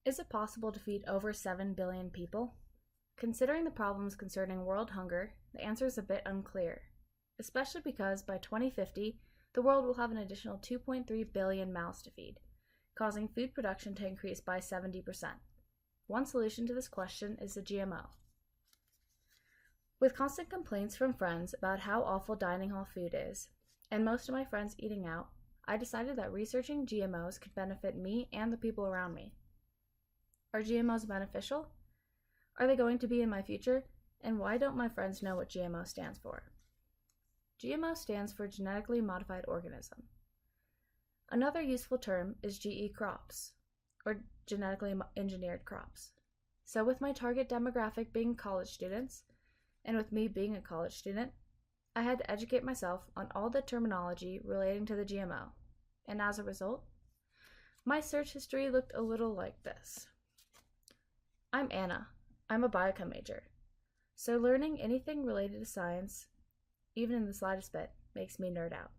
Is it possible to feed over 7 billion people? Considering the problems concerning world hunger, the answer is a bit unclear, especially because by 2050, the world will have an additional 2.3 billion mouths to feed, causing food production to increase by 70%. One solution to this question is the GMO. With constant complaints from friends about how awful dining hall food is, and most of my friends eating out, I decided that researching GMOs could benefit me and the people around me. Are GMOs beneficial? Are they going to be in my future? And why don't my friends know what GMO stands for? GMO stands for Genetically Modified Organism. Another useful term is GE crops, or genetically engineered crops. So with my target demographic being college students, and with me being a college student, I had to educate myself on all the terminology relating to the GMO, and as a result, my search history looked a little like this. I'm Anna. I'm a biochem major, so learning anything related to science, even in the slightest bit, makes me nerd out,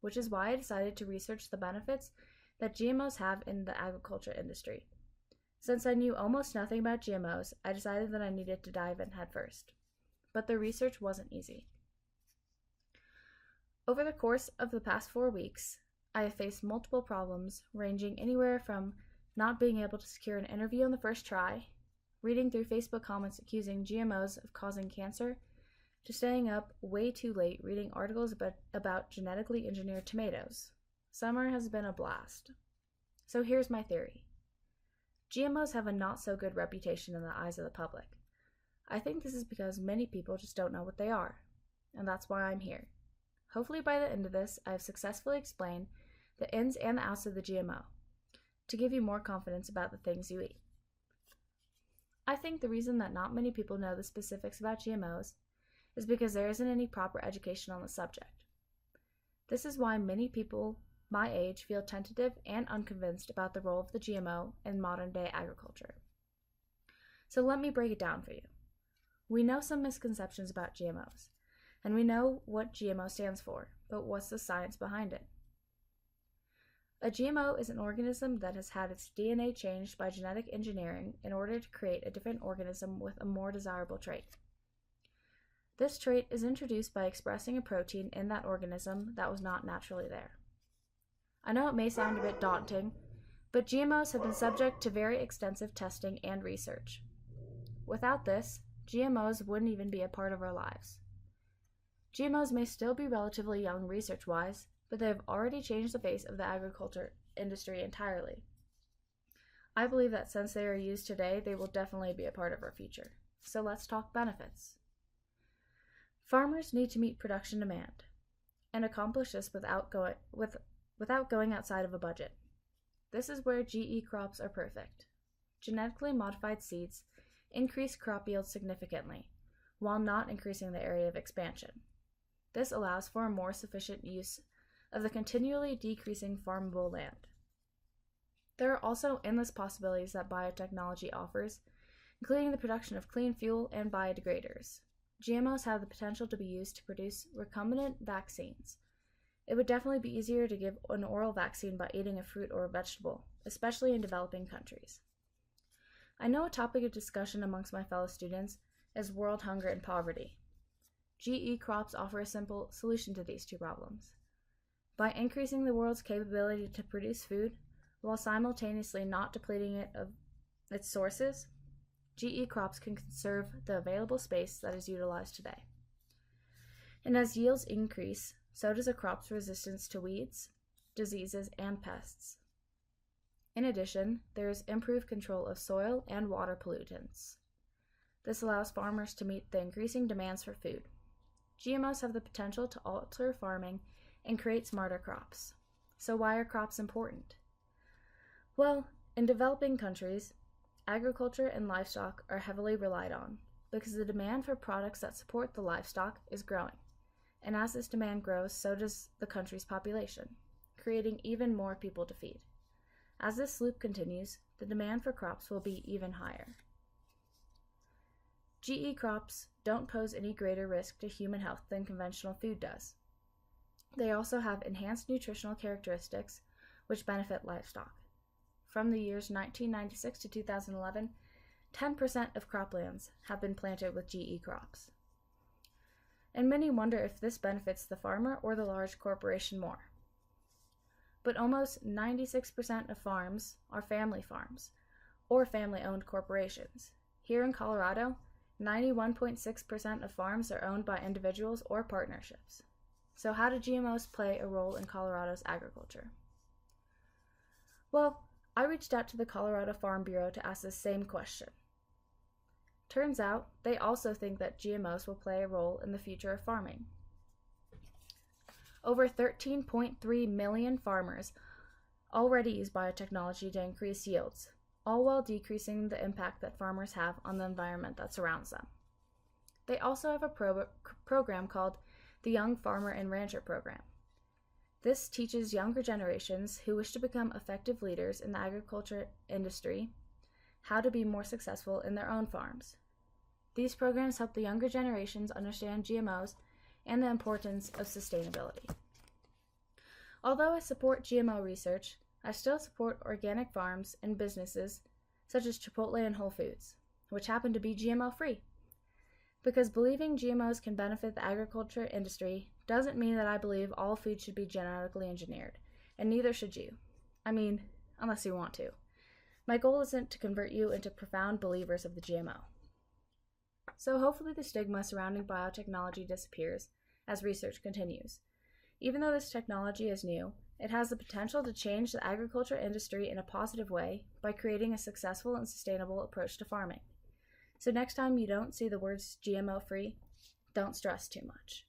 which is why I decided to research the benefits that GMOs have in the agriculture industry. Since I knew almost nothing about GMOs, I decided that I needed to dive in headfirst. But the research wasn't easy. Over the course of the past 4 weeks, I have faced multiple problems ranging anywhere from not being able to secure an interview on the first try, reading through Facebook comments accusing GMOs of causing cancer, to staying up way too late reading articles about genetically engineered tomatoes. Summer has been a blast. So here's my theory. GMOs have a not so good reputation in the eyes of the public. I think this is because many people just don't know what they are, and that's why I'm here. Hopefully by the end of this, I have successfully explained the ins and the outs of the GMO, to give you more confidence about the things you eat. I think the reason that not many people know the specifics about GMOs is because there isn't any proper education on the subject. This is why many people my age feel tentative and unconvinced about the role of the GMO in modern-day agriculture. So let me break it down for you. We know some misconceptions about GMOs, and we know what GMO stands for, but what's the science behind it? A GMO is an organism that has had its DNA changed by genetic engineering in order to create a different organism with a more desirable trait. This trait is introduced by expressing a protein in that organism that was not naturally there. I know it may sound a bit daunting, but GMOs have been subject to very extensive testing and research. Without this, GMOs wouldn't even be a part of our lives. GMOs may still be relatively young research-wise, but they have already changed the face of the agriculture industry entirely. I believe that since they are used today, they will definitely be a part of our future. So let's talk benefits. Farmers need to meet production demand and accomplish this without going outside of a budget. This is where GE crops are perfect. Genetically modified seeds increase crop yield significantly, while not increasing the area of expansion. This allows for a more sufficient use of the continually decreasing farmable land. There are also endless possibilities that biotechnology offers, including the production of clean fuel and biodegraders. GMOs have the potential to be used to produce recombinant vaccines. It would definitely be easier to give an oral vaccine by eating a fruit or a vegetable, especially in developing countries. I know a topic of discussion amongst my fellow students is world hunger and poverty. GE crops offer a simple solution to these two problems. By increasing the world's capability to produce food, while simultaneously not depleting it of its sources, GE crops can conserve the available space that is utilized today. And as yields increase, so does a crop's resistance to weeds, diseases, and pests. In addition, there is improved control of soil and water pollutants. This allows farmers to meet the increasing demands for food. GMOs have the potential to alter farming and create smarter crops. So why are crops important? Well, in developing countries, agriculture and livestock are heavily relied on because the demand for products that support the livestock is growing. And as this demand grows, so does the country's population, creating even more people to feed. As this loop continues, the demand for crops will be even higher. GE crops don't pose any greater risk to human health than conventional food does. They also have enhanced nutritional characteristics which benefit livestock. from the years 1996 to 2011, 10% of croplands have been planted with GE crops. And many wonder if this benefits the farmer or the large corporation more. But almost 96% of farms are family farms or family-owned corporations. Here in Colorado, 91.6% of farms are owned by individuals or partnerships. So how do GMOs play a role in Colorado's agriculture? Well, I reached out to the Colorado Farm Bureau to ask the same question. Turns out, they also think that GMOs will play a role in the future of farming. Over 13.3 million farmers already use biotechnology to increase yields, all while decreasing the impact that farmers have on the environment that surrounds them. They also have a program called the Young Farmer and Rancher Program. This teaches younger generations who wish to become effective leaders in the agriculture industry how to be more successful in their own farms. These programs help the younger generations understand GMOs and the importance of sustainability. Although I support GMO research, I still support organic farms and businesses such as Chipotle and Whole Foods, which happen to be GMO-free. Because believing GMOs can benefit the agriculture industry doesn't mean that I believe all food should be genetically engineered, and neither should you. I mean, unless you want to. My goal isn't to convert you into profound believers of the GMO. So hopefully the stigma surrounding biotechnology disappears as research continues. Even though this technology is new, it has the potential to change the agriculture industry in a positive way by creating a successful and sustainable approach to farming. So next time you don't see the words GMO-free, don't stress too much.